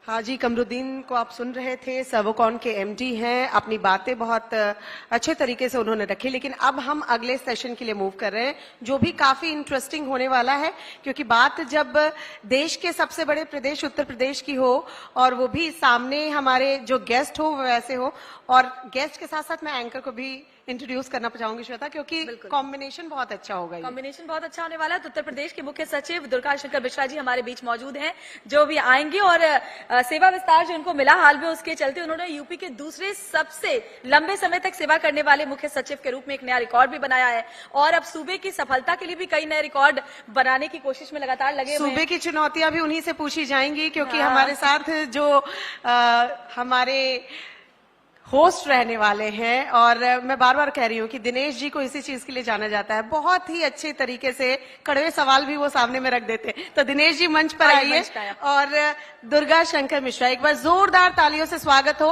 हाजी कमरुद्दीन को आप सुन रहे थे, सर्वोकॉन के एमडी हैं। अपनी बातें बहुत अच्छे तरीके से उन्होंने रखी, लेकिन अब हम अगले सेशन के लिए मूव कर रहे हैं, जो भी काफी इंटरेस्टिंग होने वाला है, क्योंकि बात जब देश के सबसे बड़े प्रदेश उत्तर प्रदेश की हो और वो भी सामने हमारे जो गेस्ट हो वैसे हो, और गेस्ट के साथ साथ मैं एंकर को भी इंट्रोड्यूस करना चाहूंगी श्वेता, क्योंकि कॉम्बिनेशन बहुत अच्छा होगा। कॉम्बिनेशन बहुत अच्छा होने वाला है। तो उत्तर प्रदेश के मुख्य सचिव दुर्गा शंकर मिश्रा जी हमारे बीच मौजूद हैं, जो भी आएंगे, और सेवा विस्तार जो उनको मिला हाल में, उसके चलते उन्होंने यूपी के दूसरे सबसे लंबे समय तक सेवा करने वाले मुख्य सचिव के रूप में एक नया रिकॉर्ड भी बनाया है, और अब सूबे की सफलता के लिए भी कई नए रिकॉर्ड बनाने की कोशिश में लगातार लगे हुए हैं। सूबे की चुनौतियां भी उन्हीं से पूछी जाएंगी, क्योंकि हमारे साथ जो हमारे होस्ट रहने वाले हैं, और मैं बार बार कह रही हूं कि दिनेश जी को इसी चीज के लिए जाना जाता है, बहुत ही अच्छे तरीके से कड़वे सवाल भी वो सामने में रख देते हैं। तो दिनेश जी मंच पर आइए, और दुर्गा शंकर मिश्रा, एक बार जोरदार तालियों से स्वागत हो।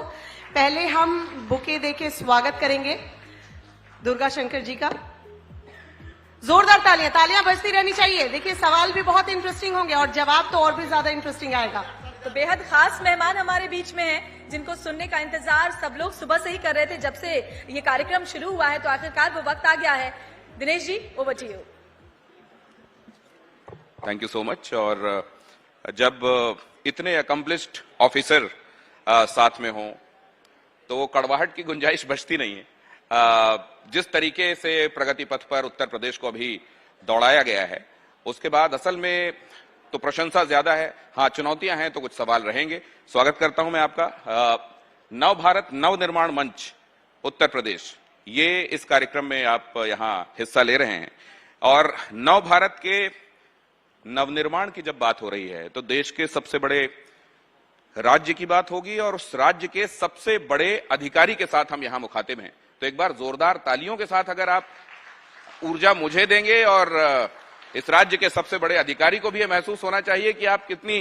पहले हम बुके देके स्वागत करेंगे दुर्गा शंकर जी का। जोरदार तालियां बजती रहनी चाहिए। देखिए, सवाल भी बहुत इंटरेस्टिंग होंगे और जवाब तो और भी ज्यादा इंटरेस्टिंग आएगा। तो बेहद खास मेहमान हमारे बीच में हैं, जिनको सुनने का इंतजार सब लोग सुबह से ही कर रहे थे। जब से ये कार्यक्रम शुरू हुआ है, तो आखिरकार वो वक्त आ गया है। Dinesh ji, over to you. Thank you so much. और जब इतने अकम्प्लिश्ड ऑफिसर साथ में हों, तो वो कड़वाहट की गुंजाइश बचती नहीं है। जिस तरीके से प्रगति पथ पर उत्तर प्रदेश को अभी दौड़ाया गया है, उसके बाद असल में तो प्रशंसा ज्यादा है। हाँ, चुनौतियां हैं, तो कुछ सवाल रहेंगे। स्वागत करता हूं मैं आपका। नव भारत नव निर्माण मंच उत्तर प्रदेश, ये इस कार्यक्रम में आप यहां हिस्सा ले रहे हैं, और नव भारत के नवनिर्माण की जब बात हो रही है, तो देश के सबसे बड़े राज्य की बात होगी, और उस राज्य के सबसे बड़े अधिकारी के साथ हम यहां मुखातिब हैं। तो एक बार जोरदार तालियों के साथ अगर आप ऊर्जा मुझे देंगे, और इस राज्य के सबसे बड़े अधिकारी को भी यह महसूस होना चाहिए कि आप कितनी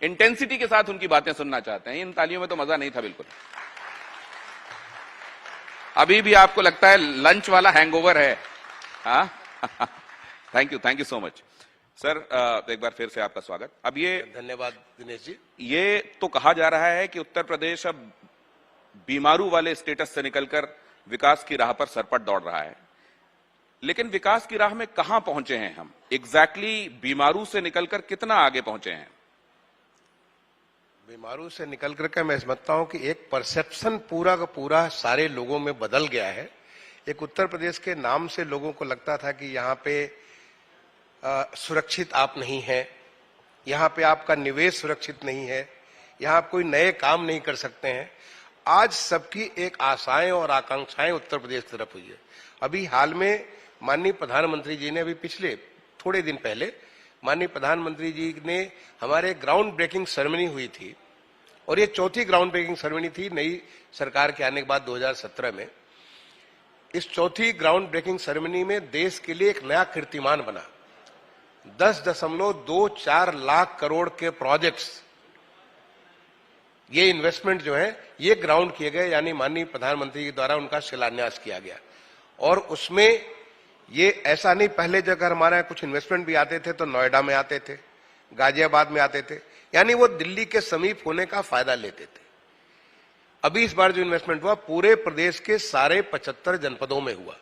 इंटेंसिटी के साथ उनकी बातें सुनना चाहते हैं। इन तालियों में तो मजा नहीं था बिल्कुल। अभी भी आपको लगता है लंच वाला हैंगओवर है। हाँ thank you so much sir. एक बार फिर से आपका स्वागत। अब ये धन्यवाद दिनेश जी। ये तो कहा जा रहा है कि उत्तर प्रदेश अब बीमारू वाले स्टेटस से निकलकर विकास की राह पर सरपट दौड़ रहा है, लेकिन विकास की राह में कहां पहुंचे हैं हम? एग्जैक्टली बीमारू से निकलकर कितना आगे पहुंचे हैं? बीमारू से निकल करके मैं समझता हूं कि एक परसेप्शन पूरा का पूरा सारे लोगों में बदल गया है। एक उत्तर प्रदेश के नाम से लोगों को लगता था कि यहाँ पे सुरक्षित आप नहीं हैं, यहाँ पे आपका निवेश सुरक्षित नहीं है, यहाँ आप कोई नए काम नहीं कर सकते हैं। आज सबकी एक आशाएं और आकांक्षाएं उत्तर प्रदेश की तरफ हुई है। अभी हाल में माननीय प्रधानमंत्री जी ने, अभी पिछले थोड़े दिन पहले माननीय प्रधानमंत्री जी ने हमारे ग्राउंड ब्रेकिंग सेरेमनी हुई थी, और ये चौथी ग्राउंड ब्रेकिंग सेरेमनी थी नई सरकार के आने के बाद 2017 में। इस चौथी ग्राउंड ब्रेकिंग सेरेमनी में देश के लिए एक नया कीर्तिमान बना। 10.24 लाख करोड़ के प्रोजेक्ट्स, ये इन्वेस्टमेंट जो है ये ग्राउंड किए गए, यानी माननीय प्रधानमंत्री के द्वारा उनका शिलान्यास किया गया। और उसमें ये ऐसा नहीं, पहले जगह हमारे यहाँ कुछ इन्वेस्टमेंट भी आते थे तो नोएडा में आते थे, गाजियाबाद में आते थे, यानी वो दिल्ली के समीप होने का फायदा लेते थे। अभी इस बार जो इन्वेस्टमेंट हुआ पूरे प्रदेश के सारे 75 जनपदों में हुआ।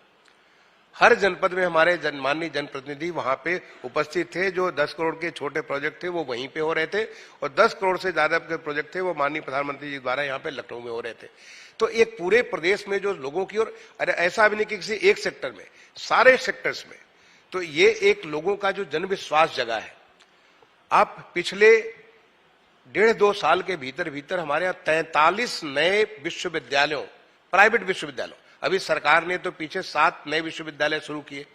हर जनपद में हमारे माननीय जनप्रतिनिधि वहां पे उपस्थित थे। जो 10 करोड़ के छोटे प्रोजेक्ट थे वो वहीं पे हो रहे थे, और 10 करोड़ से ज्यादा के प्रोजेक्ट थे वो माननीय प्रधानमंत्री जी द्वारा यहाँ पे लखनऊ में हो रहे थे। तो एक पूरे प्रदेश में जो लोगों की, और अरे ऐसा भी नहीं कि किसी एक सेक्टर में, सारे सेक्टर्स में, तो ये एक लोगों का जो जन विश्वास जगा है। आप पिछले 1.5-2 साल के भीतर भीतर हमारे यहाँ 43 नए विश्वविद्यालयों, प्राइवेट विश्वविद्यालयों, अभी सरकार ने तो पीछे 7 नए विश्वविद्यालय शुरू किए,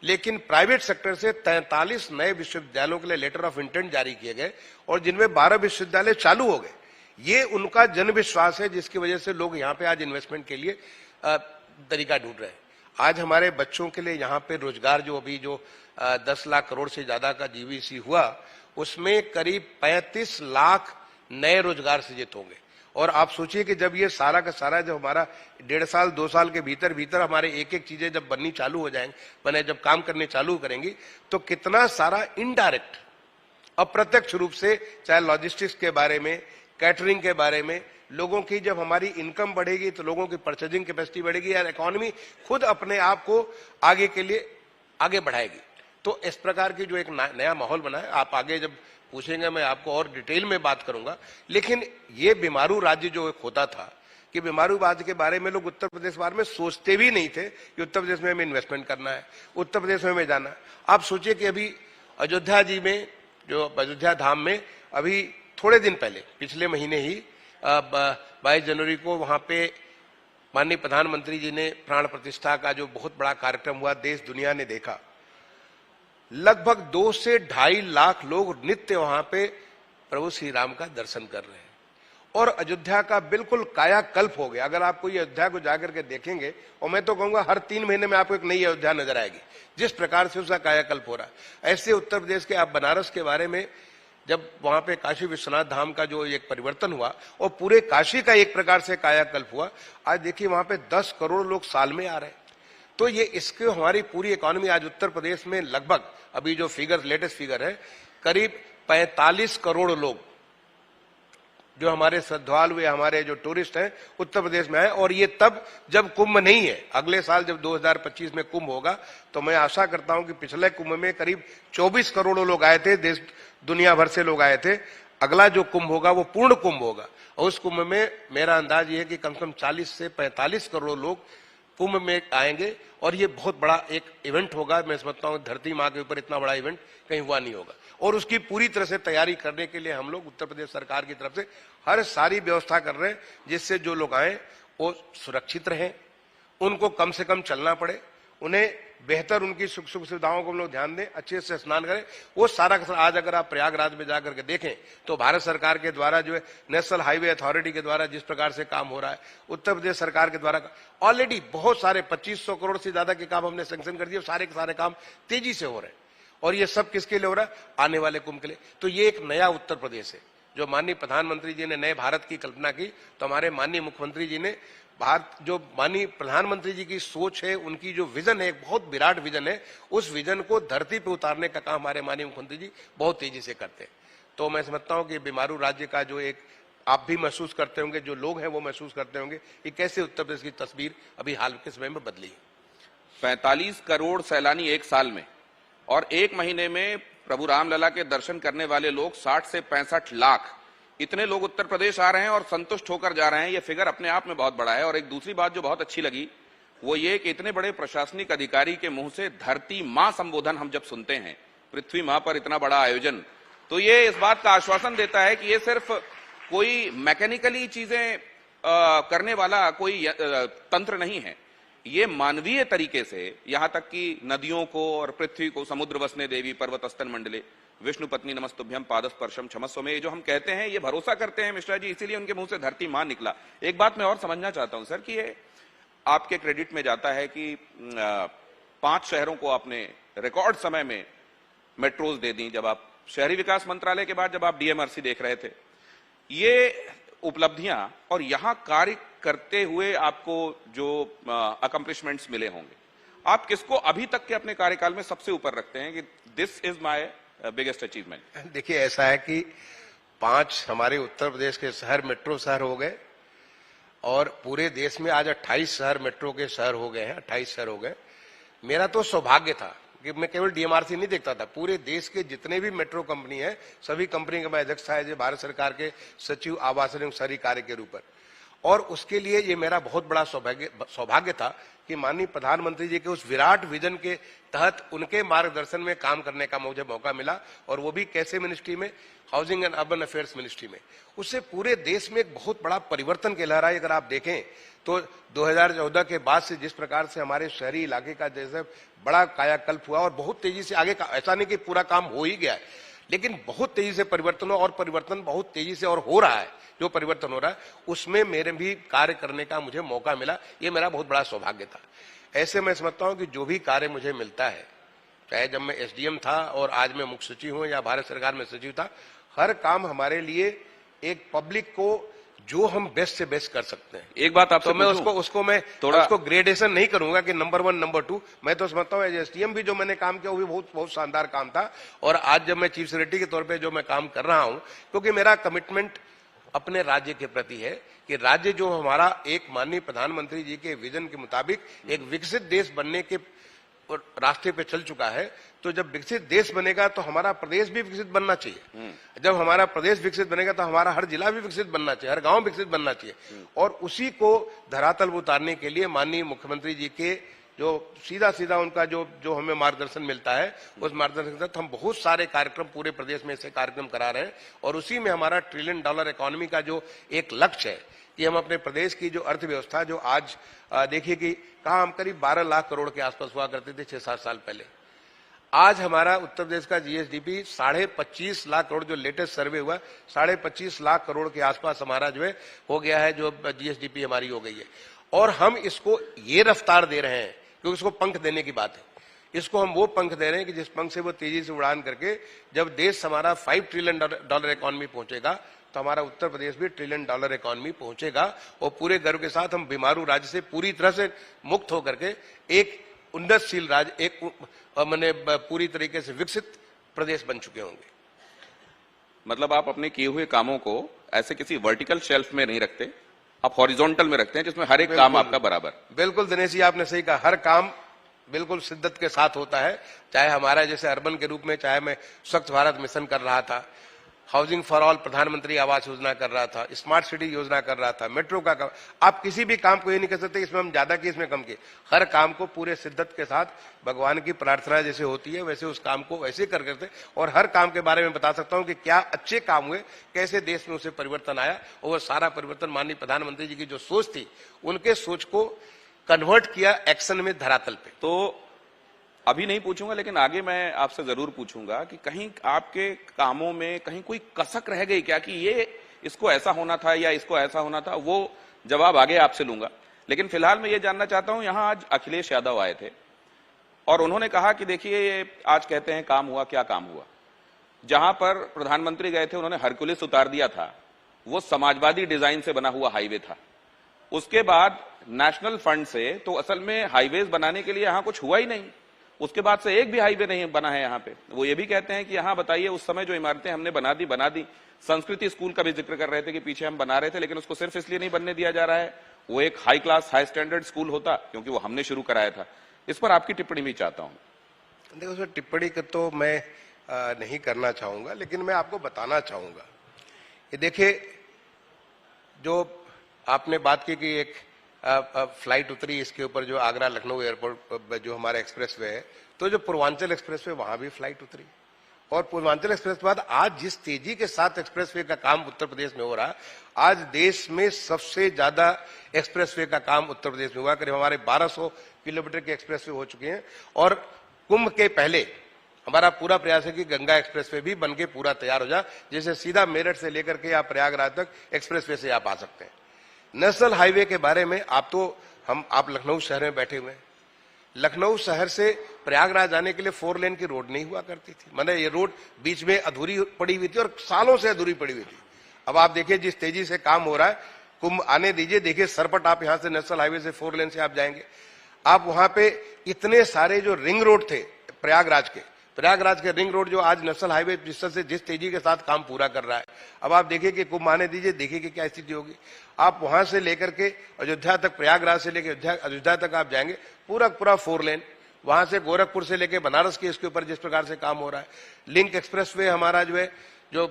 लेकिन प्राइवेट सेक्टर से 43 नए विश्वविद्यालयों के लिए लेटर ऑफ इंटेंट जारी किए गए, और जिनमें 12 विश्वविद्यालय चालू हो गए। ये उनका जन विश्वास है, जिसकी वजह से लोग यहाँ पे आज इन्वेस्टमेंट के लिए तरीका ढूंढ रहे हैं। आज हमारे बच्चों के लिए यहाँ पे रोजगार जो अभी जो 10 लाख करोड़ से ज्यादा का जीवीसी हुआ, उसमें करीब 35 लाख नए रोजगार सृजित होंगे। और आप सोचिए कि जब ये सारा का सारा, जब हमारा 1.5 साल 2 साल के भीतर भीतर हमारे एक एक चीजें जब बननी चालू हो जाएंगी, जब काम करने चालू करेंगी, तो कितना सारा इनडायरेक्ट, अप्रत्यक्ष रूप से, चाहे लॉजिस्टिक्स के बारे में, कैटरिंग के बारे में, लोगों की जब हमारी इनकम बढ़ेगी तो लोगों की परचेजिंग कैपेसिटी बढ़ेगी और इकोनॉमी खुद अपने आप को आगे के लिए आगे बढ़ाएगी। तो इस प्रकार की जो एक नया माहौल बना है, आप आगे जब पूछेंगे मैं आपको और डिटेल में बात करूंगा। लेकिन ये बीमारू राज्य जो एक होता था कि बीमारू राज्य के बारे में लोग उत्तर प्रदेश के बारे में सोचते भी नहीं थे कि उत्तर प्रदेश में हमें इन्वेस्टमेंट करना है, उत्तर प्रदेश में हमें जाना है। आप सोचिए कि अभी अयोध्या जी में, जो अयोध्या धाम में अभी थोड़े दिन पहले, पिछले महीने ही 22 जनवरी को वहां पे माननीय प्रधानमंत्री जी ने प्राण प्रतिष्ठा का जो बहुत बड़ा कार्यक्रम हुआ, देश दुनिया ने देखा। लगभग 2 से 2.5 लाख लोग नित्य वहां पे प्रभु श्री राम का दर्शन कर रहे हैं और अयोध्या का बिल्कुल कायाकल्प हो गया। अगर आप कोई अयोध्या को जाकर के देखेंगे, और मैं तो कहूंगा हर 3 महीने में आपको एक नई अयोध्या नजर आएगी, जिस प्रकार से उसका कायाकल्प हो रहा है। ऐसे उत्तर प्रदेश के, आप बनारस के बारे में, जब वहां पे काशी विश्वनाथ धाम का जो एक परिवर्तन हुआ और पूरे काशी का एक प्रकार से कायाकल्प हुआ, आज देखिए वहां पे 10 करोड़ लोग साल में आ रहे हैं। तो ये इसके हमारी पूरी इकोनॉमी आज उत्तर प्रदेश में लगभग, अभी जो फिगर, लेटेस्ट फिगर है, करीब 45 करोड़ लोग जो हमारे श्रद्धालु हुए, हमारे जो टूरिस्ट हैं उत्तर प्रदेश में आए। और ये तब जब कुंभ नहीं है, अगले साल जब 2025 में कुंभ होगा, तो मैं आशा करता हूं कि पिछले कुंभ में करीब 24 करोड़ लोग आए थे, देश दुनिया भर से लोग आए थे। अगला जो कुंभ होगा वो पूर्ण कुंभ होगा और उस कुंभ में मेरा अंदाज ये है कि कम से कम 40 से 45 करोड़ लोग कुंभ में आएंगे और ये बहुत बड़ा एक इवेंट होगा। मैं समझता हूं धरती मां के ऊपर इतना बड़ा इवेंट कहीं हुआ नहीं होगा और उसकी पूरी तरह से तैयारी करने के लिए हम लोग उत्तर प्रदेश सरकार की तरफ से हर सारी व्यवस्था कर रहे हैं, जिससे जो लोग आए वो सुरक्षित रहें, उनको कम से कम चलना पड़े, उन्हें बेहतर उनकी सुख सुविधाओं को हम लोग ध्यान दें, अच्छे से स्नान करें। वो सारा आज अगर आप प्रयागराज में जाकर के देखें तो भारत सरकार के द्वारा जो है नेशनल हाईवे अथॉरिटी के द्वारा जिस प्रकार से काम हो रहा है, उत्तर प्रदेश सरकार के द्वारा ऑलरेडी बहुत सारे 2500 करोड़ से ज्यादा के काम हमने सैंक्शन कर दिए। सारे के सारे काम तेजी से हो रहे हैं और ये सब किसके लिए हो रहा है? आने वाले कुंभ के लिए। तो ये एक नया उत्तर प्रदेश है जो माननीय प्रधानमंत्री जी ने नए भारत की कल्पना की। तो हमारे माननीय मुख्यमंत्री जी ने भारत, जो माननीय प्रधानमंत्री जी की सोच है, उनकी जो विजन है, एक बहुत विराट विजन है, उस विजन को धरती पे उतारने का काम हमारे माननीय मुख्यमंत्री जी बहुत तेजी से करते हैं। तो मैं समझता हूं कि बीमारू राज्य का जो एक आप भी महसूस करते होंगे, जो लोग हैं वो महसूस करते होंगे कि कैसे उत्तर प्रदेश की तस्वीर अभी हाल के समय में बदली। 45 करोड़ सैलानी एक साल में और एक महीने में प्रभु रामलला के दर्शन करने वाले लोग 60 से 65 लाख, इतने लोग उत्तर प्रदेश आ रहे हैं और संतुष्ट होकर जा रहे हैं। ये फिगर अपने आप में बहुत बड़ा है। और एक दूसरी बात जो बहुत अच्छी लगी वो ये कि इतने बड़े प्रशासनिक अधिकारी के मुंह से धरती मां संबोधन हम जब सुनते हैं, पृथ्वी मां पर इतना बड़ा आयोजन, तो ये इस बात का आश्वासन देता है कि ये सिर्फ कोई मैकेनिकली चीजें करने वाला कोई तंत्र नहीं है। ये मानवीय तरीके से, यहां तक कि नदियों को और पृथ्वी को, समुद्र वसने देवी पर्वत स्तन मंडले विष्णु पत्नी नमस्तुभ्यम पादस्पर्शम क्षमस्व में, ये जो हम कहते हैं, ये भरोसा करते हैं मिश्रा जी, इसीलिए उनके मुंह से धरती मां निकला। एक बात मैं और समझना चाहता हूं सर कि ये आपके क्रेडिट में जाता है कि 5 शहरों को आपने रिकॉर्ड समय में मेट्रोज दे दी। जब आप शहरी विकास मंत्रालय के बाद जब आप डीएमआरसी देख रहे थे, ये उपलब्धियां और यहां कार्य करते हुए आपको जो अकम्प्लिशमेंट्स मिले होंगे, आप किसको अभी तक के अपने कार्यकाल में सबसे ऊपर रखते हैं कि this is my biggest achievement? देखिए, ऐसा है कि 5 हमारे उत्तर प्रदेश के शहर मेट्रो शहर हो गए और पूरे देश में आज 28 शहर मेट्रो के शहर हो गए हैं, 28 शहर हो गए। मेरा तो सौभाग्य था कि मैं केवल डीएमआरसी नहीं देखता था, पूरे देश के जितने भी मेट्रो कंपनी है, सभी कंपनी का मैं अध्यक्ष था जो भारत सरकार के सचिव आवासन एवं शहरी कार्य के रूप में। और उसके लिए ये मेरा बहुत बड़ा सौभाग्य था कि माननीय प्रधानमंत्री जी के उस विराट विजन के तहत उनके मार्गदर्शन में काम करने का मुझे मौका मिला, और वो भी कैसे मिनिस्ट्री में, housing and urban affairs ministry में। उससे पूरे देश में एक बहुत बड़ा परिवर्तन के लहर आई। अगर आप देखें तो 2014 के बाद से जिस प्रकार से हमारे शहरी इलाके का जैसे बड़ा कायाकल्प हुआ और बहुत तेजी से आगे का, ऐसा नहीं कि पूरा काम हो ही गया है, लेकिन बहुत तेजी से परिवर्तन हुआ और परिवर्तन बहुत तेजी से और हो रहा है। जो परिवर्तन हो रहा है उसमें मेरे भी कार्य करने का मुझे मौका मिला, ये मेरा बहुत बड़ा सौभाग्य था। ऐसे मैं समझता हूं कि जो भी कार्य मुझे मिलता है, चाहे जब मैं एसडीएम था और आज मैं मुख्य सचिव हूं या भारत सरकार में सचिव था, हर काम हमारे लिए एक पब्लिक को जो हम बेस्ट से बेस्ट कर सकते हैं। एक बात आपसे तो मैं उसको ग्रेडेशन नहीं करूंगा कि नंबर 1 नंबर 2। मैं तो समझता हूँ एसडीएम भी जो मैंने काम किया वो भी बहुत शानदार काम था। और आज जब मैं चीफ सेक्रेटरी के तौर पे जो मैं काम कर रहा हूं, क्योंकि मेरा कमिटमेंट अपने राज्य के प्रति है कि राज्य जो हमारा एक माननीय प्रधानमंत्री जी के विजन के मुताबिक एक विकसित देश बनने के रास्ते पे चल चुका है, तो जब विकसित देश बनेगा तो हमारा प्रदेश भी विकसित बनना चाहिए। जब हमारा प्रदेश विकसित बनेगा तो हमारा हर जिला भी विकसित बनना चाहिए, हर गांव विकसित बनना चाहिए। और उसी को धरातल उतारने के लिए माननीय मुख्यमंत्री जी के जो सीधा उनका जो हमें मार्गदर्शन मिलता है, उस मार्गदर्शन के तहत हम बहुत सारे कार्यक्रम पूरे प्रदेश में से कार्यक्रम करा रहे हैं। और उसी में हमारा $1 ट्रिलियन इकोनॉमी का जो एक लक्ष्य है कि हम अपने प्रदेश की जो अर्थव्यवस्था जो आज देखिए कि कहा हम करीब 12 लाख करोड़ के आसपास हुआ करते थे 6-7 साल पहले, आज हमारा उत्तर प्रदेश का जीएसडीपी 25.5 लाख करोड़, जो लेटेस्ट सर्वे हुआ 25.5 लाख करोड़ के आसपास हमारा जो है हो गया है, जो जीएसडीपी हमारी हो गई है। और हम इसको ये रफ्तार दे रहे हैं क्योंकि इसको पंख देने की बात है, इसको हम वो पंख दे रहे हैं कि जिस पंख से वो तेजी से उड़ान करके जब देश हमारा $5 ट्रिलियन इकोनॉमी पहुंचेगा तो हमारा उत्तर प्रदेश भी $1 ट्रिलियन इकोनॉमी पहुंचेगा। और पूरे गर्व के साथ हम बीमारू राज्य से पूरी तरह से मुक्त होकर के एक उन्नतशील राज्य, एक मैंने पूरी तरीके से विकसित प्रदेश बन चुके होंगे। मतलब आप अपने किए हुए कामों को ऐसे किसी वर्टिकल शेल्फ में नहीं रखते, आप हॉरिजॉन्टल में रखते हैं जिसमें हर एक काम आपका बराबर। बिल्कुल दिनेश जी, आपने सही कहा, हर काम बिल्कुल शिद्दत के साथ होता है। चाहे हमारा जैसे अर्बन के रूप में, चाहे मैं स्वच्छ भारत मिशन कर रहा था, हाउसिंग फॉर ऑल प्रधानमंत्री आवास योजना कर रहा था, स्मार्ट सिटी योजना कर रहा था, मेट्रो का काम, आप किसी भी काम को ये नहीं कह सकते इसमें हम ज्यादा किए इसमें कम किए। हर काम को पूरे शिद्दत के साथ भगवान की प्रार्थना जैसे होती है वैसे उस काम को वैसे कर करते, और हर काम के बारे में बता सकता हूं कि क्या अच्छे काम हुए, कैसे देश में उसे परिवर्तन आया। और वो सारा परिवर्तन माननीय प्रधानमंत्री जी की जो सोच थी, उनके सोच को कन्वर्ट किया एक्शन में, धरातल पे। तो अभी नहीं पूछूंगा लेकिन आगे मैं आपसे जरूर पूछूंगा कि कहीं आपके कामों में कहीं कोई कसक रह गई क्या कि ये इसको ऐसा होना था या इसको ऐसा होना था, वो जवाब आगे आपसे लूंगा। लेकिन फिलहाल मैं ये जानना चाहता हूं, यहां आज अखिलेश यादव आए थे और उन्होंने कहा कि देखिए आज कहते हैं काम हुआ, क्या काम हुआ। जहां पर प्रधानमंत्री गए थे उन्होंने हरकुलिस उतार दिया था, वो समाजवादी डिजाइन से बना हुआ हाईवे था। उसके बाद नेशनल फंड से तो असल में हाईवेज बनाने के लिए यहां कुछ हुआ ही नहीं, उसके बाद से एक भी हाईवे नहीं बना है यहाँ पे। वो ये भी कहते हैं कि यहाँ बताइए उस समय जो इमारतें हमने बना दी। संस्कृति स्कूल का भी जिक्र कर रहे थे कि पीछे हम बना रहे थे, लेकिन उसको सिर्फ इसलिए नहीं बनने दिया जा रहा है, वो एक high class high standard school होता क्योंकि वो हमने शुरू कराया था। इस पर आपकी टिप्पणी भी चाहता हूं। देखो सर, टिप्पणी तो मैं नहीं करना चाहूंगा, लेकिन मैं आपको बताना चाहूंगा कि देखिए, जो आपने बात की कि एक फ्लाइट उतरी इसके ऊपर, जो आगरा लखनऊ एयरपोर्ट जो हमारा एक्सप्रेसवे है, तो जो पूर्वांचल एक्सप्रेसवे वहां भी फ्लाइट उतरी। और पूर्वांचल एक्सप्रेस के बाद आज जिस तेजी के साथ एक्सप्रेसवे का काम उत्तर प्रदेश में हो रहा है, आज देश में सबसे ज्यादा एक्सप्रेसवे का काम उत्तर प्रदेश में हुआ। करीब हमारे 1200 किलोमीटर के एक्सप्रेसवे हो चुके हैं। और कुंभ के पहले हमारा पूरा प्रयास है कि गंगा एक्सप्रेसवे भी बनके पूरा तैयार हो जाए, जैसे सीधा मेरठ से लेकर के आप प्रयागराज तक एक्सप्रेसवे से आप आ सकते हैं। नेशनल हाईवे के बारे में आप लखनऊ शहर में बैठे हुए हैं, लखनऊ शहर से प्रयागराज जाने के लिए 4 लेन की रोड नहीं हुआ करती थी, मतलब ये रोड बीच में अधूरी पड़ी हुई थी और सालों से अधूरी पड़ी हुई थी। अब आप देखिए जिस तेजी से काम हो रहा है, कुंभ आने दीजिए, देखिए सरपट आप यहां से नेशनल हाईवे से 4 लेन से आप जाएंगे, आप वहां पे इतने सारे जो रिंग रोड थे प्रयागराज के रिंग रोड जो आज नेशनल हाईवे जिस तेजी के साथ काम पूरा कर रहा है, अब आप देखिए कि कुंभ आने दीजिए, देखिए कि क्या स्थिति होगी। आप वहां से लेकर के अयोध्या तक, प्रयागराज से लेकर अयोध्या तक आप जाएंगे, पूरा 4 लेन, वहां से गोरखपुर से लेकर बनारस के इसके ऊपर जिस प्रकार से काम हो रहा है। लिंक एक्सप्रेसवे हमारा जो है, जो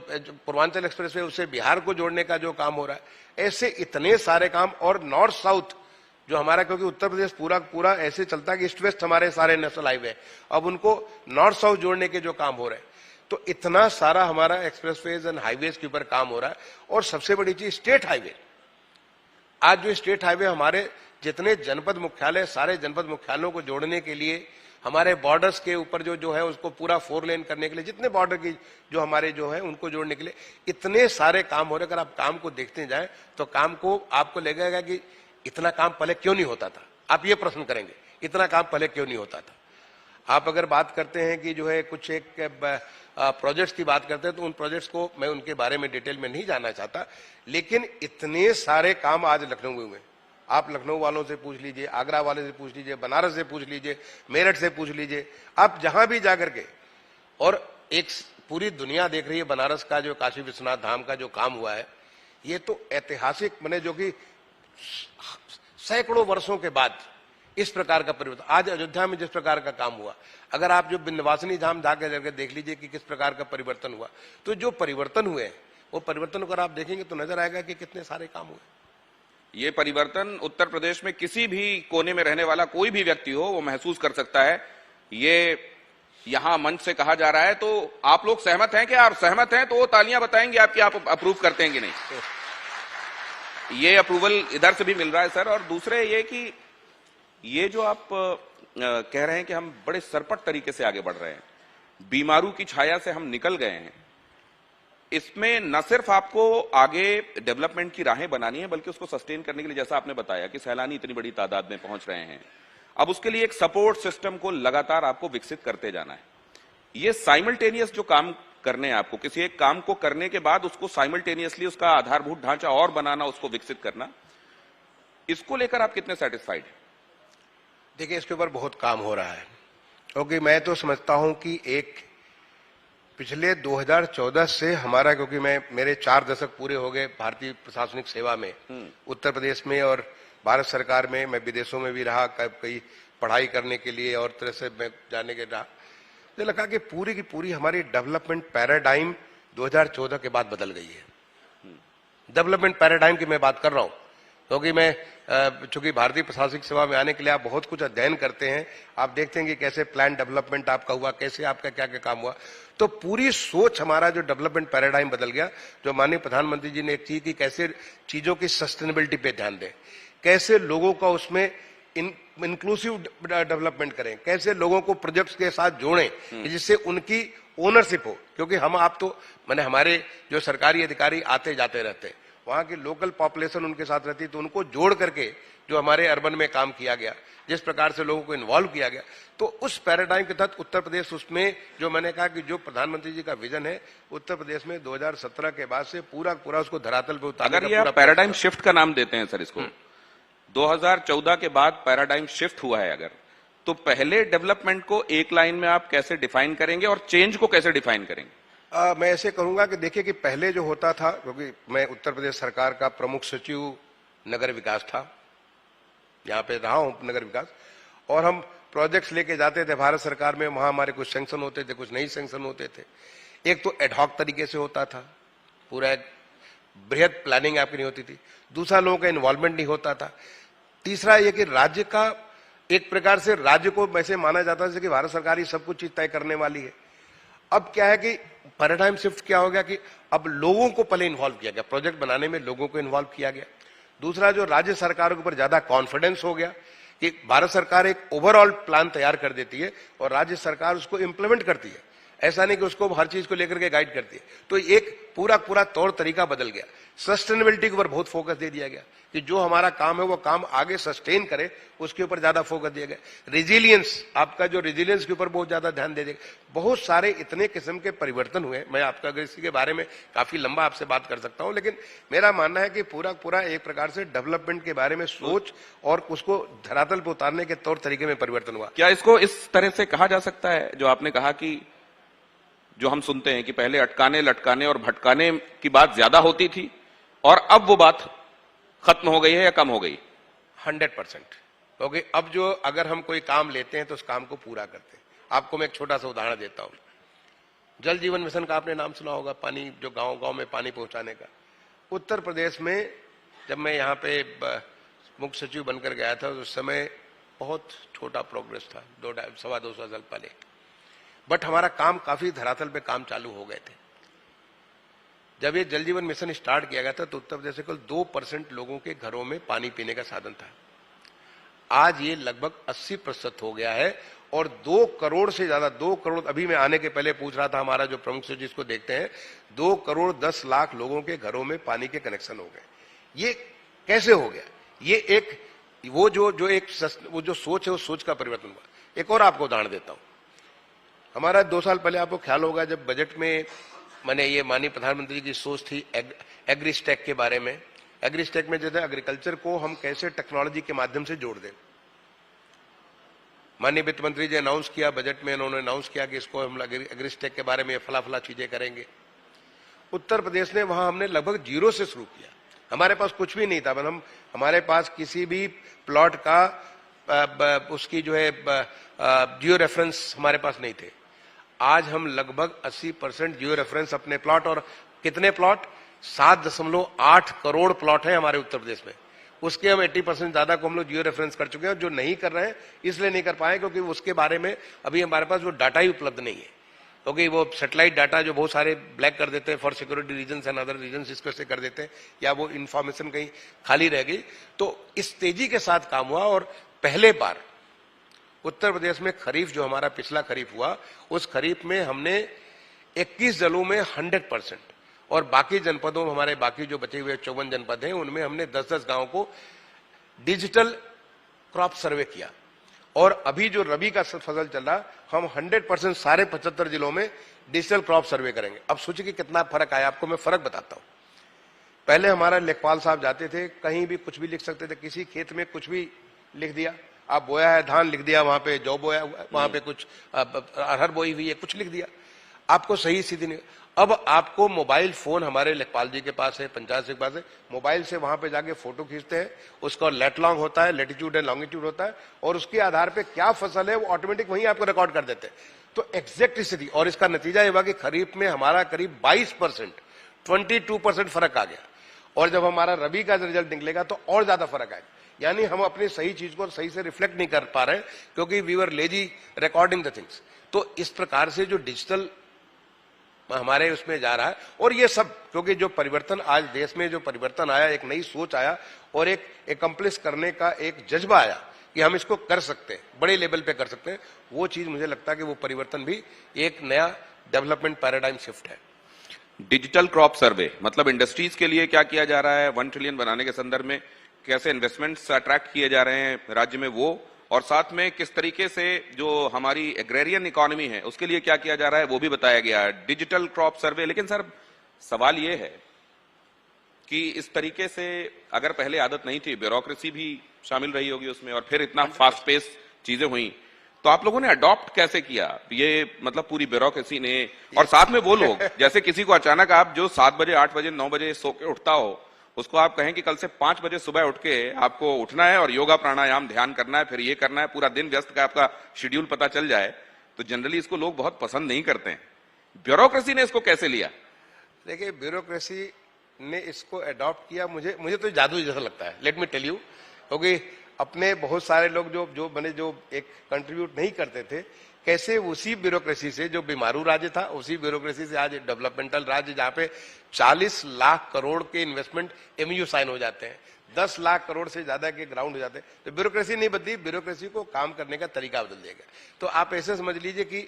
पूर्वांचल एक्सप्रेसवे, उससे बिहार को जोड़ने का जो काम हो रहा है, ऐसे इतने सारे काम। और नॉर्थ साउथ जो हमारा, क्योंकि उत्तर प्रदेश पूरा ऐसे चलता है कि ईस्ट वेस्ट हमारे सारे नेशनल हाईवे, अब उनको नॉर्थ साउथ जोड़ने के जो काम हो रहे हैं, तो इतना सारा हमारा एक्सप्रेसवेज एंड हाईवेज के ऊपर काम हो रहा है। और सबसे बड़ी चीज स्टेट हाईवे, आज जो स्टेट हाईवे हमारे जितने जनपद मुख्यालय, सारे जनपद मुख्यालयों को जोड़ने के लिए, हमारे बॉर्डर्स के ऊपर जो है उसको पूरा 4 लेन करने के लिए, जितने बॉर्डर की जो हमारे जो है उनको जोड़ने के लिए इतने सारे काम हो रहे हैं। अगर आप काम को देखते जाएं तो काम को आपको लगेगा कि इतना काम पहले क्यों नहीं होता था। आप ये प्रश्न करेंगे, इतना काम पहले क्यों नहीं होता था। आप अगर बात करते हैं कि जो है कुछ एक प्रोजेक्ट्स की बात करते हैं, तो उन प्रोजेक्ट्स को मैं उनके बारे में डिटेल में नहीं जानना चाहता, लेकिन इतने सारे काम आज लखनऊ में हुए। आप लखनऊ वालों से पूछ लीजिए, आगरा वाले से पूछ लीजिए, बनारस से पूछ लीजिए, मेरठ से पूछ लीजिए, आप जहां भी जाकर के, और एक पूरी दुनिया देख रही है बनारस का जो काशी विश्वनाथ धाम का जो काम हुआ है, ये तो ऐतिहासिक माने जो कि सैकड़ों वर्षों के बाद इस प्रकार का परिवर्तन, आज अयोध्या में जिस प्रकार का काम हुआ, अगर आप जो विंध्यवासिनी धाम जाकर देख लीजिए कि किस प्रकार का परिवर्तन हुआ, तो जो परिवर्तन हुए वो परिवर्तन अगर आप देखेंगे तो नजर आएगा कि कितने सारे काम हुए। ये परिवर्तन उत्तर प्रदेश में किसी भी कोने में रहने वाला कोई भी व्यक्ति हो वो महसूस कर सकता है। ये यहां मंच से कहा जा रहा है, तो आप लोग सहमत हैं? क्या आप सहमत हैं तो वो तालियां बताएंगे आपकी, आप अप्रूव करते हैं कि नहीं? ये अप्रूवल इधर से भी मिल रहा है सर। और दूसरे ये कि ये जो आप कह रहे हैं कि हम बड़े सरपट तरीके से आगे बढ़ रहे हैं, बीमारू की छाया से हम निकल गए हैं, इसमें न सिर्फ आपको आगे डेवलपमेंट की राहें बनानी है बल्कि उसको सस्टेन करने के लिए, जैसा आपने बताया कि सैलानी इतनी बड़ी तादाद में पहुंच रहे हैं, अब उसके लिए एक सपोर्ट सिस्टम को लगातार आपको विकसित करते जाना है। ये साइमल्टेनियस जो काम करने हैं आपको, किसी एक काम को करने के बाद उसको साइमल्टेनियसली उसका आधारभूत ढांचा और बनाना, उसको विकसित करना, इसको लेकर आप कितने सेटिस्फाइड हैं? देखिए, इसके ऊपर बहुत काम हो रहा है, क्योंकि मैं तो समझता हूं कि एक पिछले 2014 से हमारा, क्योंकि मेरे 4 दशक पूरे हो गए भारतीय प्रशासनिक सेवा में उत्तर प्रदेश में और भारत सरकार में। मैं विदेशों में भी रहा, कई पढ़ाई करने के लिए और तरह से मैं जाने के रहा। मुझे लगा कि पूरी की पूरी हमारी डेवलपमेंट पैराडाइम 2014 के बाद बदल गई है। डेवलपमेंट पैराडाइम की मैं बात कर रहा हूं, क्योंकि मैं चूंकि भारतीय प्रशासनिक सेवा में आने के लिए आप बहुत कुछ अध्ययन करते हैं, आप देखते हैं कि कैसे प्लान डेवलपमेंट आपका हुआ, कैसे आपका क्या क्या काम हुआ। तो पूरी सोच, हमारा जो डेवलपमेंट पैराडाइम बदल गया। जो माननीय प्रधानमंत्री जी ने एक चीज की, कैसे चीजों की सस्टेनेबिलिटी पे ध्यान दें, कैसे लोगों का उसमें इंक्लूसिव डेवलपमेंट करें, कैसे लोगों को प्रोजेक्ट्स के साथ जोड़ें जिससे उनकी ओनरशिप हो। क्योंकि हम आप तो मैंने हमारे जो सरकारी अधिकारी आते जाते रहते हैं, वहां की लोकल पॉपुलेशन उनके साथ रहती, तो उनको जोड़ करके जो हमारे अर्बन में काम किया गया, जिस प्रकार से लोगों को इन्वॉल्व किया गया, तो उस पैराडाइम के तहत उत्तर प्रदेश, उसमें जो मैंने कहा कि जो प्रधानमंत्री जी का विजन है उत्तर प्रदेश में 2017 के बाद से पूरा उसको धरातल पे उतारने अगर ये पैराडाइम शिफ्ट का नाम देते हैं सर इसको, 2014 के बाद पैराडाइम शिफ्ट हुआ है अगर, तो पहले डेवलपमेंट को एक लाइन में आप कैसे डिफाइन करेंगे और चेंज को कैसे डिफाइन करेंगे? मैं ऐसे कहूंगा कि देखिए कि पहले जो होता था, क्योंकि मैं उत्तर प्रदेश सरकार का प्रमुख सचिव नगर विकास था, यहाँ पे रहा हूं नगर विकास, और हम प्रोजेक्ट्स लेके जाते थे भारत सरकार में, वहां हमारे कुछ सैंक्शन होते थे, कुछ नहीं सैंक्शन होते थे। एक तो एडहॉक तरीके से होता था, पूरा एक बृहद प्लानिंग आपकी नहीं होती थी। दूसरा, लोगों का इन्वॉल्वमेंट नहीं होता था। तीसरा ये कि राज्य का एक प्रकार से राज्य को वैसे माना जाता था कि भारत सरकार ही सब कुछ चीज तय करने वाली है। अब क्या है कि पैराडाइम शिफ्ट क्या हो गया कि अब लोगों को पहले इन्वॉल्व किया गया, प्रोजेक्ट बनाने में लोगों को इन्वॉल्व किया गया। दूसरा, जो राज्य सरकारों के ऊपर ज्यादा कॉन्फिडेंस हो गया कि भारत सरकार एक ओवरऑल प्लान तैयार कर देती है और राज्य सरकार उसको इंप्लीमेंट करती है, ऐसा नहीं कि उसको हर चीज को लेकर के गाइड करती है। तो एक पूरा तौर तरीका बदल गया। सस्टेनेबिलिटी के ऊपर बहुत फोकस दे दिया गया कि जो हमारा काम है वो काम आगे सस्टेन करे, उसके ऊपर ज्यादा फोकस दिया गया। रेजिलियंस, आपका जो रेजिलियंस के ऊपर बहुत ज्यादा ध्यान दे दिया। बहुत सारे इतने किस्म के परिवर्तन हुए, मैं आपका अगर इसी के बारे में काफी लंबा आपसे बात कर सकता हूं, लेकिन मेरा मानना है कि पूरा एक प्रकार से डेवलपमेंट के बारे में सोच और उसको धरातल पर उतारने के तौर तरीके में परिवर्तन हुआ। क्या इसको इस तरह से कहा जा सकता है, जो आपने कहा कि जो हम सुनते हैं कि पहले अटकाने लटकाने और भटकाने की बात ज्यादा होती थी और अब वो बात खत्म हो गई है या कम हो गई? 100%। क्योंकि अब जो अगर हम कोई काम लेते हैं तो उस काम को पूरा करते हैं। आपको मैं एक छोटा सा उदाहरण देता हूं। जल जीवन मिशन का आपने नाम सुना होगा, पानी जो गांव में पानी पहुंचाने का। उत्तर प्रदेश में जब मैं यहाँ पे मुख्य सचिव बनकर गया था, उस समय बहुत छोटा प्रोग्रेस था, 200-250 साल पहले, बट हमारा काम काफी धरातल पे काम चालू हो गए थे। जब ये जल जीवन मिशन स्टार्ट किया गया था तो उत्तर प्रदेश से केवल 2% लोगों के घरों में पानी पीने का साधन था। आज ये लगभग 80% हो गया है और 2 करोड़ से ज्यादा, 2 करोड़, अभी मैं आने के पहले पूछ रहा था हमारा जो प्रमुख सचिव जिसको देखते हैं, 2 करोड़ 10 लाख लोगों के घरों में पानी के कनेक्शन हो गए। ये कैसे हो गया? ये एक वो जो सोच है, उस सोच का परिवर्तन हुआ। एक और आपको उदाहरण देता हूं। हमारा 2 साल पहले आपको ख्याल होगा जब बजट में मैंने ये माननीय प्रधानमंत्री की सोच थी एग्रीस्टैक के बारे में। एग्रीस्टैक में जो है एग्रीकल्चर को हम कैसे टेक्नोलॉजी के माध्यम से जोड़ दें। माननीय वित्त मंत्री जी अनाउंस किया बजट में, उन्होंने अनाउंस किया कि इसको हम एग्रीस्टैक के बारे में फला चीजें करेंगे। उत्तर प्रदेश ने वहां हमने लगभग 0 से शुरू किया। हमारे पास कुछ भी नहीं था, मतलब हमारे पास किसी भी प्लॉट का उसकी जो है जियो रेफरेंस हमारे पास नहीं थे। आज हम लगभग 80% जियो रेफरेंस अपने प्लॉट, और कितने प्लॉट, 7.8 करोड़ प्लॉट है हमारे उत्तर प्रदेश में। उसके हम 80% ज्यादा को हम लोग जियो रेफरेंस कर चुके हैं। जो नहीं कर रहे हैं इसलिए नहीं कर पाए क्योंकि उसके बारे में अभी हमारे पास वो डाटा ही उपलब्ध नहीं है, क्योंकि वो सैटेलाइट डाटा जो बहुत सारे ब्लैक कर देते हैं for security reasons and other reasons, इसको से कर देते हैं, या वो इंफॉर्मेशन कहीं खाली रह गई। तो इस तेजी के साथ काम हुआ, और पहले बार उत्तर प्रदेश में खरीफ जो हमारा पिछला खरीफ हुआ, उस खरीफ में हमने 21 जिलों में 100%, और बाकी जनपदों में हमारे बाकी जो बचे हुए 54 जनपद हैं उनमें हमने 10-10 गांव को डिजिटल क्रॉप सर्वे किया। और अभी जो रबी का फसल चल रहा, हम 100% सारे 75 जिलों में डिजिटल क्रॉप सर्वे करेंगे। अब सोचिए कि कितना फर्क आया। आपको मैं फर्क बताता हूं। पहले हमारा लेखपाल साहब जाते थे, कहीं भी कुछ भी लिख सकते थे, किसी खेत में कुछ भी लिख दिया, आप बोया है धान लिख दिया, वहां पे जौ बोया, वहां पे कुछ अरहर बोई हुई है, कुछ लिख दिया, आपको सही सीधी नहीं। अब आपको मोबाइल फोन हमारे लेखपाल जी के पास है, पंचायत के पास है, मोबाइल से वहां पे जाके फोटो खींचते हैं, उसका लेटलॉन्ग होता है, लेटीट्यूड एंड लॉन्गिट्यूड होता है, और उसके आधार पे क्या फसल है वो ऑटोमेटिक वहीं आपको रिकॉर्ड कर देते हैं। तो एग्जैक्ट स्थिति, और इसका नतीजा ये हुआ कि खरीफ में हमारा करीब 22%, 22% फर्क आ गया, और जब हमारा रबी का रिजल्ट निकलेगा तो और ज्यादा फर्क आएगा। यानी हम अपनी सही चीज को सही से रिफ्लेक्ट नहीं कर पा रहे क्योंकि we were lazy recording the things. तो इस प्रकार से जो डिजिटल हमारे उसमें जा रहा है, और ये सब क्योंकि जो परिवर्तन आज देश में जो परिवर्तन आया, एक नई सोच आया और एक एकम्प्लिश करने का एक जज्बा आया कि हम इसको कर सकते हैं, बड़े लेवल पे कर सकते हैं, वो चीज मुझे लगता है कि वो परिवर्तन भी एक नया डेवलपमेंट पैराडाइम शिफ्ट है। डिजिटल क्रॉप सर्वे मतलब इंडस्ट्रीज के लिए क्या किया जा रहा है, 1 ट्रिलियन बनाने के संदर्भ में कैसे इन्वेस्टमेंट्स अट्रैक्ट किए जा रहे हैं राज्य में, वो, और साथ में किस तरीके से जो हमारी एग्रेरियन इकोनॉमी है उसके लिए क्या किया जा रहा है वो भी बताया गया है। डिजिटल क्रॉप सर्वे, लेकिन सर सवाल ये है कि इस तरीके से अगर पहले आदत नहीं थी, ब्यूरोक्रेसी भी शामिल रही होगी उसमें, और फिर इतना फास्ट पेस चीजें हुई, तो आप लोगों ने अडॉप्ट कैसे किया ये, मतलब पूरी ब्यूरोक्रेसी ने, और साथ में वो लोग जैसे किसी को अचानक आप जो 7 बजे 8 बजे 9 बजे सो के उठता हो, उसको आप कहें कि कल से 5 बजे सुबह उठ के आपको उठना है और योगा प्राणायाम ध्यान करना है, फिर ये करना है, पूरा दिन व्यस्त का आपका शेड्यूल पता चल जाए, तो जनरली इसको लोग बहुत पसंद नहीं करते हैं। ब्यूरोक्रेसी ने इसको कैसे लिया? देखिए, ब्यूरोक्रेसी ने इसको अडॉप्ट किया, मुझे तो जादू जैसा लगता है, लेट मी टेल यू, क्योंकि अपने बहुत सारे लोग जो एक कंट्रीब्यूट नहीं करते थे, कैसे उसी ब्यूरोक्रेसी से, जो बीमारू राज्य था, उसी ब्यूरोक्रेसी से आज डेवलपमेंटल राज्य जहां पे 40 लाख करोड़ के इन्वेस्टमेंट एमयू साइन हो जाते हैं, 10 लाख करोड़ से ज्यादा के ग्राउंड हो जाते हैं। तो ब्यूरोक्रेसी नहीं बदली, ब्यूरोक्रेसी को काम करने का तरीका बदल दिया गया। तो आप ऐसे समझ लीजिए कि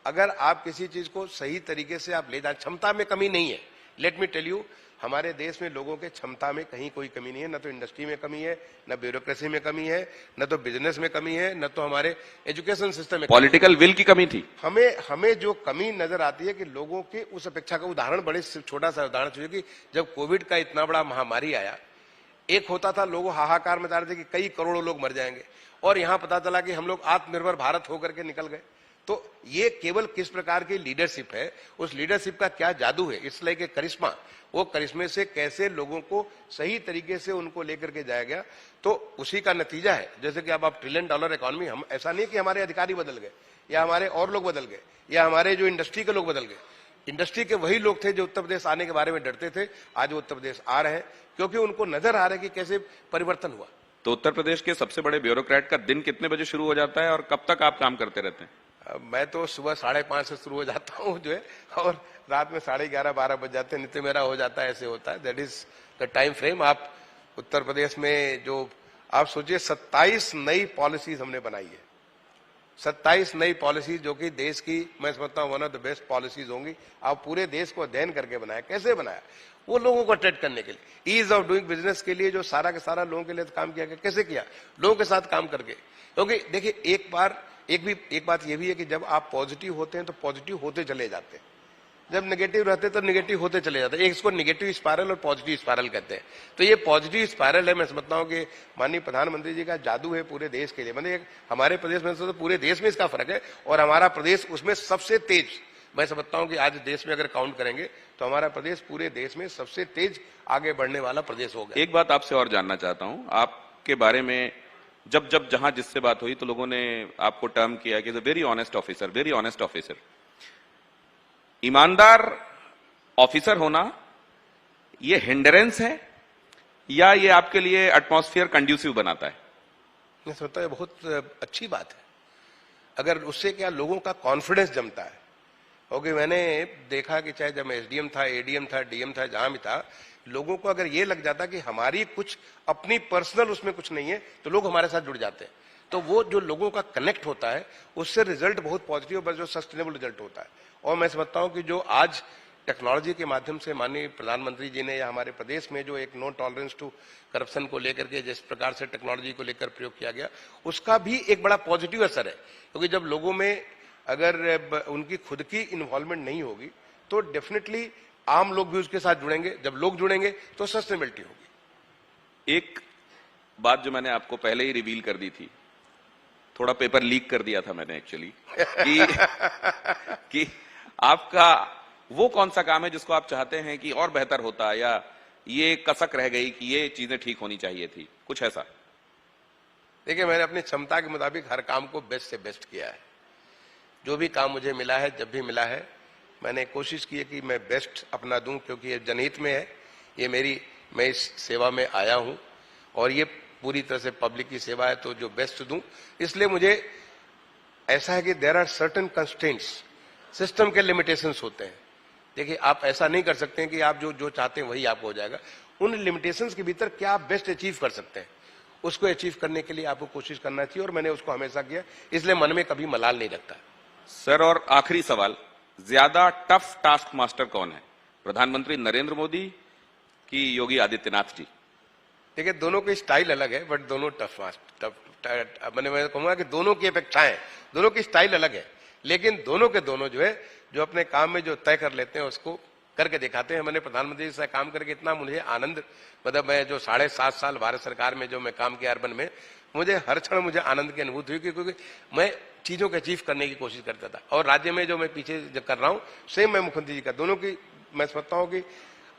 अगर आप किसी चीज को सही तरीके से आप ले जाए, क्षमता में कमी नहीं है, लेट मी टेल यू, हमारे देश में लोगों के क्षमता में कहीं कोई कमी नहीं है, न तो इंडस्ट्री में कमी है, न ब्यूरोक्रेसी में कमी है, न तो बिजनेस में कमी है, न तो हमारे एजुकेशन सिस्टम में। पॉलिटिकल विल की कमी थी। हमें जो कमी नजर आती है कि लोगों के उस अपेक्षा का उदाहरण, बड़े छोटा सा उदाहरण चाहिए कि जब कोविड का इतना बड़ा महामारी आया, एक होता था लोग हाहाकार मचा रहे थे कि कई करोड़ों लोग मर जाएंगे, और यहां पता चला कि हम लोग आत्मनिर्भर भारत होकर के निकल गए। तो ये केवल किस प्रकार की लीडरशिप है, उस लीडरशिप का क्या जादू है, इस लाइक करिश्मा, वो करिश्मे से कैसे लोगों को सही तरीके से उनको लेकर के जाया गया, तो उसी का नतीजा है। जैसे कि अब आप $1 ट्रिलियन इकोनॉमी, हम ऐसा नहीं कि हमारे अधिकारी बदल गए या हमारे और लोग बदल गए या हमारे जो इंडस्ट्री के लोग बदल गए, इंडस्ट्री के वही लोग थे जो उत्तर प्रदेश आने के बारे में डरते थे, आज वो उत्तर प्रदेश आ रहे हैं क्योंकि उनको नजर आ रहा है कि कैसे परिवर्तन हुआ। तो उत्तर प्रदेश के सबसे बड़े ब्यूरोक्रेट का दिन कितने बजे शुरू हो जाता है और कब तक आप काम करते रहते हैं? मैं तो सुबह 5:30 से शुरू हो जाता हूँ जो है, और रात में 11:30-12 बज जाते हैं, नित्य मेरा हो जाता है, ऐसे होता है, that is the time frame. आप उत्तर प्रदेश में जो आप सोचिए 27 नई पॉलिसीज हमने बनाई है, 27 नई पॉलिसीज जो कि देश की, मैं समझता हूँ, one of the best policies होंगी। आप पूरे देश को अध्ययन करके बनाया। कैसे बनाया? वो लोगों को अट्रैक्ट करने के लिए, ईज ऑफ डूइंग बिजनेस के लिए, जो सारा का सारा लोगों के लिए काम किया गया। कैसे किया? लोगों के साथ काम करके। क्योंकि देखिए, एक बात ये भी है कि जब आप पॉजिटिव होते हैं तो पॉजिटिव होते चले जाते हैं, जब नेगेटिव रहते हैं तो नेगेटिव होते चले जाते हैं। एक इसको नेगेटिव स्पायरल और पॉजिटिव स्पायरल कहते हैं। तो ये पॉजिटिव स्पायरल है, मैं समझता हूं कि माननीय प्रधानमंत्री जी का जादू है पूरे देश के लिए। मतलब हमारे प्रदेश में तो पूरे देश में इसका फर्क है, और हमारा प्रदेश उसमें सबसे तेज मैं समझता हूं कि आज देश में अगर काउंट करेंगे तो हमारा प्रदेश पूरे देश में सबसे तेज आगे बढ़ने वाला प्रदेश होगा। एक बात आपसे और जानना चाहता हूं, आपके बारे में जब जब जहां जिससे बात हुई तो लोगों ने आपको टर्म किया कि very honest officer, very honest officer. ईमानदार ऑफिसर होना ये हिंडरेंस है या ये आपके लिए एटमॉस्फेयर कंड्यूसिव बनाता है? मैं समझता हूं बहुत अच्छी बात है। अगर उससे क्या लोगों का कॉन्फिडेंस जमता है। क्योंकि मैंने देखा कि चाहे जब मैं एसडीएम था, एडीएम था, डीएम था, जहां भी था, लोगों को अगर ये लग जाता कि हमारी कुछ अपनी पर्सनल उसमें कुछ नहीं है तो लोग हमारे साथ जुड़ जाते हैं। तो वो जो लोगों का कनेक्ट होता है उससे रिजल्ट बहुत पॉजिटिव और जो सस्टेनेबल रिजल्ट होता है। और मैं समझता हूं कि जो आज टेक्नोलॉजी के माध्यम से माननीय प्रधानमंत्री जी ने या हमारे प्रदेश में जो एक नो टॉलरेंस टू करप्शन को लेकर के जिस प्रकार से टेक्नोलॉजी को लेकर प्रयोग किया गया, उसका भी एक बड़ा पॉजिटिव असर है। क्योंकि जब लोगों में अगर उनकी खुद की इन्वॉल्वमेंट नहीं होगी तो डेफिनेटली आम लोग भी उसके साथ जुड़ेंगे। जब लोग जुड़ेंगे तो सस्टेनेबिलिटी होगी। एक बात जो मैंने आपको पहले ही रिवील कर दी थी, थोड़ा पेपर लीक कर दिया था मैंने एक्चुअली, कि आपका वो कौन सा काम है जिसको आप चाहते हैं कि और बेहतर होता, या ये कसक रह गई कि ये चीजें ठीक होनी चाहिए थी, कुछ ऐसा? देखिए, मैंने अपनी क्षमता के मुताबिक हर काम को बेस्ट से बेस्ट किया है। जो भी काम मुझे मिला है, जब भी मिला है, मैंने कोशिश की है कि मैं बेस्ट अपना दूं, क्योंकि ये जनहित में है। ये मैं इस सेवा में आया हूं और ये पूरी तरह से पब्लिक की सेवा है, तो जो बेस्ट दूं। इसलिए मुझे ऐसा है कि there are certain constraints, system के लिमिटेशंस होते हैं। देखिए, आप ऐसा नहीं कर सकते हैं कि आप जो चाहते हैं वही आपको हो जाएगा। उन लिमिटेशंस के भीतर क्या आप बेस्ट अचीव कर सकते हैं, उसको अचीव करने के लिए आपको कोशिश करना चाहिए, और मैंने उसको हमेशा किया। इसलिए मन में कभी मलाल नहीं रखता। सर, और आखिरी सवाल, ज्यादा टफ टास्क मास्टर कौन है, प्रधानमंत्री नरेंद्र मोदी की योगी आदित्यनाथ जी? देखिए, दोनों की स्टाइल अलग है, बट दोनों मैं कहूंगा कि दोनों की अपेक्षाएं, दोनों की स्टाइल अलग है, लेकिन दोनों के दोनों जो है, जो अपने काम में जो तय कर लेते हैं उसको करके दिखाते हैं। मैंने प्रधानमंत्री से काम करके इतना मुझे आनंद, मतलब मैं जो 7.5 साल भारत सरकार में जो मैं काम किया अर्बन में, मुझे हर क्षण मुझे आनंद की अनुभूति हुई, क्योंकि मैं चीजों को अचीव करने की कोशिश करता था। और राज्य में जो मैं पीछे कर रहा हूं, सेम मैं मुख्यमंत्री जी का, दोनों की मैं समझता हूं कि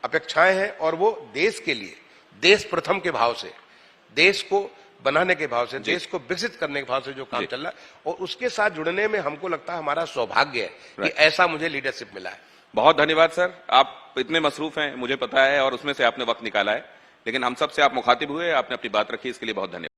अपेक्षाएं हैं, और वो देश के लिए, देश प्रथम के भाव से, देश को बनाने के भाव से, देश को विकसित करने के भाव से जो काम चल रहा है, और उसके साथ जुड़ने में हमको लगता है हमारा सौभाग्य है कि ऐसा मुझे लीडरशिप मिला है। बहुत धन्यवाद सर, आप इतने मसरूफ हैं मुझे पता है, और उसमें से आपने वक्त निकाला है, लेकिन हम सब से आप मुखातिब हुए, आपने अपनी बात रखी, इसके लिए बहुत धन्यवाद।